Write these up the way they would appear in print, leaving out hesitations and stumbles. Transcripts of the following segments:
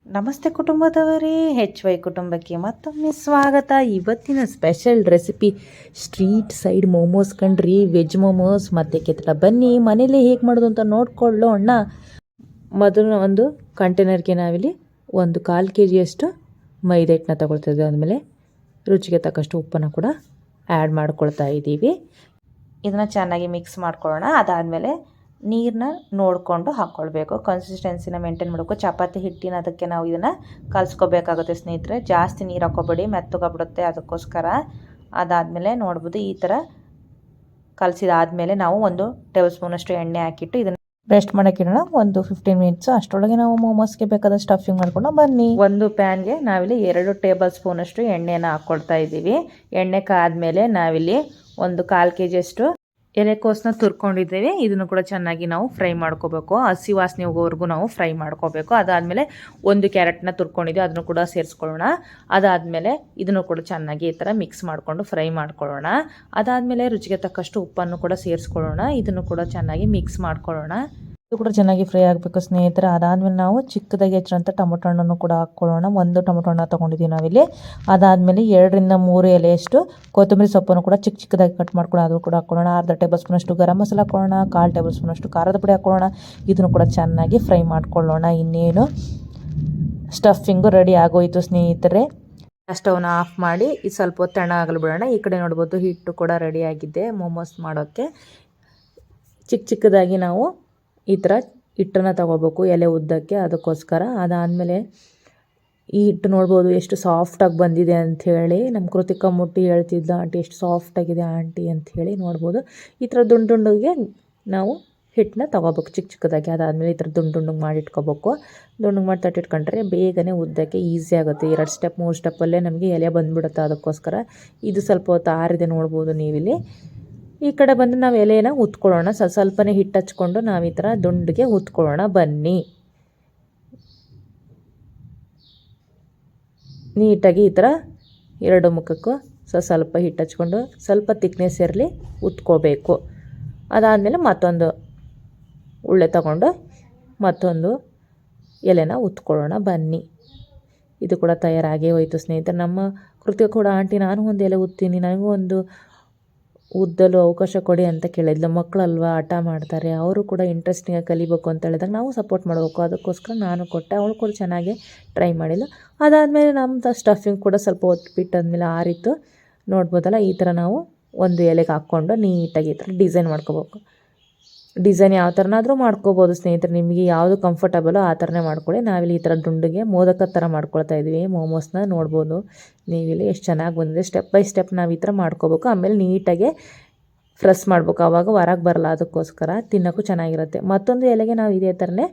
ನಮಸ್ತೆ ಕುಟುಂಬದವರೇ, HY ಕುಟುಂಬಕ್ಕೆ ಮತ್ತೊಮ್ಮೆ ಸ್ವಾಗತ. ಇವತ್ತಿನ special recipe street side momos ಕಣ್ರಿ, ವೆಜ್ ಮೋಮೋಸ್ ಮತ್ತು ಕೆತ್ತಲ. ಬನ್ನಿ ಮನೇಲಿ ಹೇಗೆ ಮಾಡೋದು ಅಂತ ನೋಡ್ಕೊಳ್ಳೋಣ. ಮೊದಲು ಒಂದು ಕಂಟೈನರ್ಗೆ ನಾವಿಲ್ಲಿ 1/4 kg ಮೈದಾ ಹಿಟ್ಟನ್ನ ತಗೊಳ್ತಿದ್ವಿ. ಆದಮೇಲೆ ರುಚಿಗೆ ತಕ್ಕಷ್ಟು ಉಪ್ಪನ್ನು ಕೂಡ ಆ್ಯಡ್ ಮಾಡ್ಕೊಳ್ತಾ ಇದ್ದೀವಿ. ಇದನ್ನು ಚೆನ್ನಾಗಿ ಮಿಕ್ಸ್ ಮಾಡ್ಕೊಳ್ಳೋಣ. ಅದಾದಮೇಲೆ ನೀರನ್ನ ನೋಡಿಕೊಂಡು ಹಾಕ್ಕೊಳ್ಬೇಕು. ಕನ್ಸಿಸ್ಟೆನ್ಸಿನ ಮೇಂಟೈನ್ ಮಾಡಬೇಕು. ಚಪಾತಿ ಹಿಟ್ಟಿನ ಅದಕ್ಕೆ ನಾವು ಇದನ್ನು ಕಲಿಸ್ಕೋಬೇಕಾಗುತ್ತೆ ಸ್ನೇಹಿತರೆ. ಜಾಸ್ತಿ ನೀರು ಹಾಕೋಬೇಡಿ, ಮೆತ್ತಗಾಗ್ಬಿಡುತ್ತೆ. ಅದಕ್ಕೋಸ್ಕರ ಅದಾದಮೇಲೆ ನೋಡ್ಬೋದು ಈ ಥರ ಕಲಸಿದಾದಮೇಲೆ ನಾವು 1 ಟೇಬಲ್ ಸ್ಪೂನಷ್ಟು ಎಣ್ಣೆ ಹಾಕಿಟ್ಟು ಇದನ್ನು ರೆಸ್ಟ್ ಮಾಡೋಕ್ಕಿಡೋಣ. ಒಂದು 15 ಮಿನಿಟ್ಸ್. ಅಷ್ಟರೊಳಗೆ ನಾವು ಮೋಮೋಸ್ಗೆ ಬೇಕಾದ ಸ್ಟಫಿಂಗ್ ಮಾಡ್ಕೊಂಡು ಬನ್ನಿ. ಒಂದು ಪ್ಯಾನ್ಗೆ ನಾವಿಲ್ಲಿ 2 ಟೇಬಲ್ ಸ್ಪೂನಷ್ಟು ಎಣ್ಣೆನ ಹಾಕ್ಕೊಳ್ತಾ ಇದ್ದೀವಿ. ಎಣ್ಣೆ ಕಾದ್ಮೇಲೆ ನಾವಿಲ್ಲಿ 1/4 kg ಎಲೆಕೋಸನ್ನ ತುರ್ಕೊಂಡಿದ್ದೇವೆ. ಇದನ್ನು ಕೂಡ ಚೆನ್ನಾಗಿ ನಾವು ಫ್ರೈ ಮಾಡ್ಕೋಬೇಕು. ಹಸಿ ವಾಸನೆ ಹೋಗೋವರೆಗೂ ನಾವು ಫ್ರೈ ಮಾಡ್ಕೋಬೇಕು. ಅದಾದಮೇಲೆ 1 ಕ್ಯಾರೆಟ್ನ ತುರ್ಕೊಂಡಿದ್ದೀವಿ, ಅದನ್ನು ಕೂಡ ಸೇರಿಸ್ಕೊಳ್ಳೋಣ. ಅದಾದಮೇಲೆ ಇದನ್ನು ಕೂಡ ಚೆನ್ನಾಗಿ ಈ ಥರ ಮಿಕ್ಸ್ ಮಾಡಿಕೊಂಡು ಫ್ರೈ ಮಾಡ್ಕೊಳ್ಳೋಣ. ಅದಾದಮೇಲೆ ರುಚಿಗೆ ತಕ್ಕಷ್ಟು ಉಪ್ಪನ್ನು ಕೂಡ ಸೇರಿಸ್ಕೊಳ್ಳೋಣ. ಇದನ್ನು ಕೂಡ ಚೆನ್ನಾಗಿ ಮಿಕ್ಸ್ ಮಾಡ್ಕೊಳ್ಳೋಣ. ಇದು ಕೂಡ ಚೆನ್ನಾಗಿ ಫ್ರೈ ಆಗಬೇಕು ಸ್ನೇಹಿತರೆ. ಅದಾದಮೇಲೆ ನಾವು ಚಿಕ್ಕದಾಗಿ ಹೆಚ್ಚಿರೋಂಥ ಟೊಮೊಟೊ ಹಣ್ಣನ್ನು ಕೂಡ ಹಾಕ್ಕೊಳ್ಳೋಣ. 1 ಟೊಮೊಟೊ ಹಣ್ಣು ತೊಗೊಂಡಿದ್ದೀವಿ ನಾವಿಲ್ಲಿ. ಅದಾದಮೇಲೆ 2 ರಿಂದ 3 ಎಲೆಯಷ್ಟು ಕೊತ್ತಂಬರಿ ಸೊಪ್ಪನ್ನು ಕೂಡ ಚಿಕ್ಕದಾಗಿ ಕಟ್ ಮಾಡ್ಕೊಂಡು ಅದು ಕೂಡ ಹಾಕ್ಕೊಳ್ಳೋಣ. ಅರ್ಧ ಟೇಬಲ್ ಸ್ಪೂನಷ್ಟು ಗರಂ ಮಸಾಲ ಹಾಕ್ಕೊಳ್ಳೋಣ. 1/4 ಟೇಬಲ್ ಸ್ಪೂನಷ್ಟು ಖಾರದ ಪುಡಿ ಹಾಕ್ಕೊಳ್ಳೋಣ. ಇದನ್ನು ಕೂಡ ಚೆನ್ನಾಗಿ ಫ್ರೈ ಮಾಡ್ಕೊಳ್ಳೋಣ. ಇನ್ನೇನು ಸ್ಟಫಿಂಗು ರೆಡಿ ಆಗೋಯಿತು ಸ್ನೇಹಿತರೆ. ಸ್ಟವ್ನ ಆಫ್ ಮಾಡಿ ಇದು ಸ್ವಲ್ಪ ಹೊತ್ತು ತಣ್ಣ ಆಗಲು ಬಿಡೋಣ. ಈ ಕಡೆ ನೋಡ್ಬೋದು ಹಿಟ್ಟು ಕೂಡ ರೆಡಿಯಾಗಿದೆ ಮೋಮೋಸ್ ಮಾಡೋಕ್ಕೆ. ಚಿಕ್ಕದಾಗಿ ನಾವು ಈ ಥರ ಹಿಟ್ಟನ್ನು ತಗೋಬೇಕು ಎಲೆ ಉದ್ದಕ್ಕೆ, ಅದಕ್ಕೋಸ್ಕರ. ಅದಾದಮೇಲೆ ಈ ಹಿಟ್ಟು ನೋಡ್ಬೋದು ಎಷ್ಟು ಸಾಫ್ಟಾಗಿ ಬಂದಿದೆ ಅಂಥೇಳಿ. ನಮ್ಮ ಕೃತಿಕಾ ಮುಟ್ಟಿ ಹೇಳ್ತಿದ್ದ, ಆಂಟಿ ಎಷ್ಟು ಸಾಫ್ಟಾಗಿದೆ ಆಂಟಿ ಅಂಥೇಳಿ. ನೋಡ್ಬೋದು ಈ ಥರ ದುಂಡುಗೆ ನಾವು ಹಿಟ್ಟನ್ನ ತೊಗೋಬೇಕು ಚಿಕ್ಕದಾಗಿ. ಅದಾದಮೇಲೆ ಈ ಥರ ದುಂಡುಗೆ ಮಾಡಿ ಇಟ್ಕೋಬೇಕು. ದುಂಡುಗೆ ಮಾಡಿ ತಟ್ಟಿಟ್ಕೊಂಡ್ರೆ ಬೇಗನೆ ಉದ್ದಕ್ಕೆ ಈಸಿ ಆಗುತ್ತೆ. 2 ಸ್ಟೆಪ್ 3 ಸ್ಟೆಪ್ಪಲ್ಲೇ ನಮಗೆ ಎಲೆ ಬಂದುಬಿಡುತ್ತೆ. ಅದಕ್ಕೋಸ್ಕರ ಇದು ಸ್ವಲ್ಪ ಹೊತ್ತು ಆರಿದೆ ನೋಡ್ಬೋದು ನೀವಿಲ್ಲಿ. ಈ ಕಡೆ ಬಂದು ನಾವು ಎಲೆನ ಉತ್ಕೊಳ್ಳೋಣ. ಸ್ವಲ್ಪನೇ ಹಿಟ್ಟು ಹಚ್ಕೊಂಡು ನಾವು ಈ ಥರ ದುಂಡಿಗೆ ಉತ್ಕೊಳ್ಳೋಣ. ಬನ್ನಿ ನೀಟಾಗಿ ಈ ಥರ 2 ಮುಖಕ್ಕೂ ಸ್ವಲ್ಪ ಹಿಟ್ಟು ಹಚ್ಕೊಂಡು ಸ್ವಲ್ಪ ತಿಕ್ನೆಸ್ ಇರಲಿ ಉತ್ಕೋಬೇಕು. ಅದಾದಮೇಲೆ ಮತ್ತೊಂದು ಉಳ್ಳೆ ತಗೊಂಡು ಮತ್ತೊಂದು ಎಲೆನ ಉತ್ಕೊಳ್ಳೋಣ. ಬನ್ನಿ ಇದು ಕೂಡ ತಯಾರಾಗೇ ಹೋಯಿತು ಸ್ನೇಹಿತರೆ. ನಮ್ಮ ಕೃತಿಕ ಕೂಡ, ಆಂಟಿ ನಾನು ಒಂದು ಎಲೆ ಉತ್ತೀನಿ, ನನಗೂ ಒಂದು ಉದ್ದಲು ಅವಕಾಶ ಕೊಡಿ ಅಂತ ಕೇಳಿದ್ಲು. ಮಕ್ಕಳಲ್ವಾ, ಹಠ ಮಾಡ್ತಾರೆ. ಅವರು ಕೂಡ ಇಂಟ್ರೆಸ್ಟಿಂಗಾಗಿ ಕಲಿಬೇಕು ಅಂತ ಹೇಳಿದಾಗ ನಾವು ಸಪೋರ್ಟ್ ಮಾಡಬೇಕು. ಅದಕ್ಕೋಸ್ಕರ ನಾನು ಕೊಟ್ಟೆ. ಅವಳು ಕೂಡ ಚೆನ್ನಾಗಿ ಟ್ರೈ ಮಾಡಿಲ್ಲ. ಅದಾದಮೇಲೆ ನಮ್ಮದು ಸ್ಟಫಿಂಗ್ ಕೂಡ ಸ್ವಲ್ಪ ಹೊತ್ತು ಬಿಟ್ಟಾದ್ಮೇಲೆ ಆರಿತ್ತು. ನೋಡ್ಬೋದಲ್ಲ, ಈ ಥರ ನಾವು ಒಂದು ಎಲೆಗೆ ಹಾಕ್ಕೊಂಡು ನೀಟಾಗಿ ಈ ಥರ ಡಿಸೈನ್ ಮಾಡ್ಕೋಬೇಕು. ಡಿಸೈನ್ ಯಾವ ಥರನಾದರೂ ಮಾಡ್ಕೋಬೋದು ಸ್ನೇಹಿತರೆ. ನಿಮಗೆ ಯಾವುದು ಕಂಫರ್ಟಬಲೋ ಆ ಥರನೇ ಮಾಡ್ಕೊಳ್ಳಿ. ನಾವಿಲ್ಲಿ ಈ ಥರ ದುಂಡಿಗೆ ಮೋದಕ ಥರ ಮಾಡ್ಕೊಳ್ತಾ ಇದ್ವಿ ಮೋಮೋಸ್ನ. ನೋಡ್ಬೋದು ನೀವಿಲ್ಲಿ ಎಷ್ಟು ಚೆನ್ನಾಗಿ ಬಂದಿದೆ. ಸ್ಟೆಪ್ ಬೈ ಸ್ಟೆಪ್ ನಾವು ಈ ಥರ ಮಾಡ್ಕೋಬೇಕು. ಆಮೇಲೆ ನೀಟಾಗೆ ಫ್ರೆಸ್ ಮಾಡಬೇಕು, ಆವಾಗ ಹೊರಗೆ ಬರಲ್ಲ. ಅದಕ್ಕೋಸ್ಕರ ತಿನ್ನೋಕ್ಕೂ ಚೆನ್ನಾಗಿರುತ್ತೆ. ಮತ್ತೊಂದು ಎಲೆಗೆ ನಾವು ಇದೇ ಥರನೇ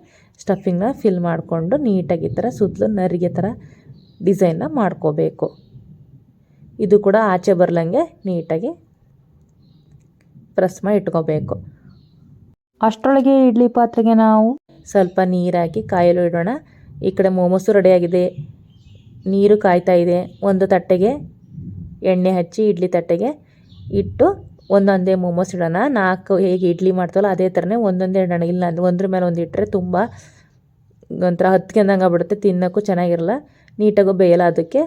ಸ್ಟಫಿಂಗ್ನ ಫಿಲ್ ಮಾಡಿಕೊಂಡು ನೀಟಾಗಿ ಈ ಥರ ಸುತ್ತಲೂ ನರಿಗೆ ಥರ ಡಿಸೈನ್ನ ಮಾಡ್ಕೋಬೇಕು. ಇದು ಕೂಡ ಆಚೆ ಬರಲಂಗೆ ನೀಟಾಗಿ ಪ್ರೆಸ್ ಮಾಡಿ ಇಟ್ಕೋಬೇಕು. ಅಷ್ಟರೊಳಗೆ ಇಡ್ಲಿ ಪಾತ್ರೆಗೆ ನಾವು ಸ್ವಲ್ಪ ನೀರು ಹಾಕಿ ಕಾಯಲು ಇಡೋಣ. ಈ ಕಡೆ ಮೋಮೋಸು ರೆಡಿಯಾಗಿದೆ, ನೀರು ಕಾಯ್ತಾ ಇದೆ. ಒಂದು ತಟ್ಟೆಗೆ ಎಣ್ಣೆ ಹಚ್ಚಿ ಇಡ್ಲಿ ತಟ್ಟೆಗೆ ಇಟ್ಟು ಒಂದೊಂದೇ ಮೋಮೋಸ್ ಇಡೋಣ. 4 ಹೇಗೆ ಇಡ್ಲಿ ಮಾಡ್ತಾವಲ್ಲ ಅದೇ ಥರನೇ ಒಂದೊಂದೇ ಇಡೋಣ. ಇಲ್ಲ ಅಂದರೆ ಒಂದ್ರ ಮೇಲೆ ಒಂದು ಇಟ್ಟರೆ ತುಂಬ ಒಂಥರ ಹತ್ಕೊಂಡಂಗೆ ಆಗ್ಬಿಡುತ್ತೆ, ತಿನ್ನೋಕ್ಕೂ ಚೆನ್ನಾಗಿರಲ್ಲ, ನೀಟಾಗೂ ಬೇಯಲ್ಲ. ಅದಕ್ಕೆ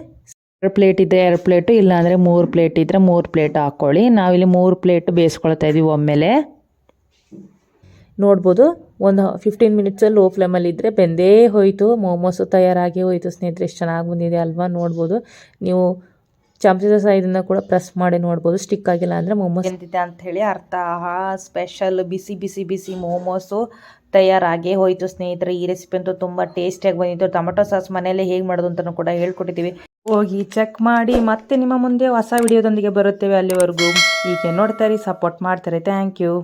2 ಪ್ಲೇಟ್ ಇದ್ದರೆ 2 ಪ್ಲೇಟು, ಇಲ್ಲಾಂದರೆ 3 ಪ್ಲೇಟ್ ಇದ್ದರೆ 3 ಪ್ಲೇಟ್ ಹಾಕ್ಕೊಳ್ಳಿ. ನಾವಿಲ್ಲಿ 3 ಪ್ಲೇಟ್ ಬೇಯಿಸ್ಕೊಳ್ತಾ ಇದ್ದೀವಿ ಒಮ್ಮೆಲೆ. ನೋಡ್ಬೋದು ಒಂದು 15 ಮಿನಿಟ್ಸಲ್ಲಿ ಲೋ ಫ್ಲೇಮಲ್ಲಿ ಇದ್ದರೆ ಬೆಂದೇ ಹೋಯಿತು. ಮೋಮೋಸು ತಯಾರಾಗಿ ಹೋಯಿತು ಸ್ನೇಹಿತರೆ. ಎಷ್ಟು ಚೆನ್ನಾಗಿ ಬಂದಿದೆ ಅಲ್ವಾ. ನೋಡ್ಬೋದು ನೀವು ಚಮಚದ ಸಹಾಯದಿಂದ ಕೂಡ ಪ್ರೆಸ್ ಮಾಡಿ ನೋಡ್ಬೋದು. ಸ್ಟಿಕ್ ಆಗಿಲ್ಲ ಅಂದರೆ ಮೋಮೋಸ್ ಎಂತಿದೆ ಅಂಥೇಳಿ ಅರ್ಥ. ಸ್ಪೆಷಲ್ ಬಿಸಿ ಬಿಸಿ ಬಿಸಿ ಮೋಮೋಸು ತಯಾರಾಗೇ ಹೋಯಿತು ಸ್ನೇಹಿತರೆ. ಈ ರೆಸಿಪಿ ಅಂತೂ ತುಂಬ ಟೇಸ್ಟಿಯಾಗಿ ಬಂದಿತ್ತು. ಟೊಮೆಟೊ ಸಾಸ್ ಮನೆಯಲ್ಲೇ ಹೇಗೆ ಮಾಡೋದು ಅಂತಲೂ ಕೂಡ ಹೇಳ್ಕೊಟ್ಟಿದ್ದೀವಿ. ಹೋಗಿ ಚೆಕ್ ಮಾಡಿ. ಮತ್ತೆ ನಿಮ್ಮ ಮುಂದೆ ಹೊಸ ವಿಡಿಯೋದೊಂದಿಗೆ ಬರುತ್ತೇವೆ. ಅಲ್ಲಿವರೆಗೂ ಹೀಗೆ ನೋಡ್ತಾರೆ, ಸಪೋರ್ಟ್ ಮಾಡ್ತಾರೆ. Thank you.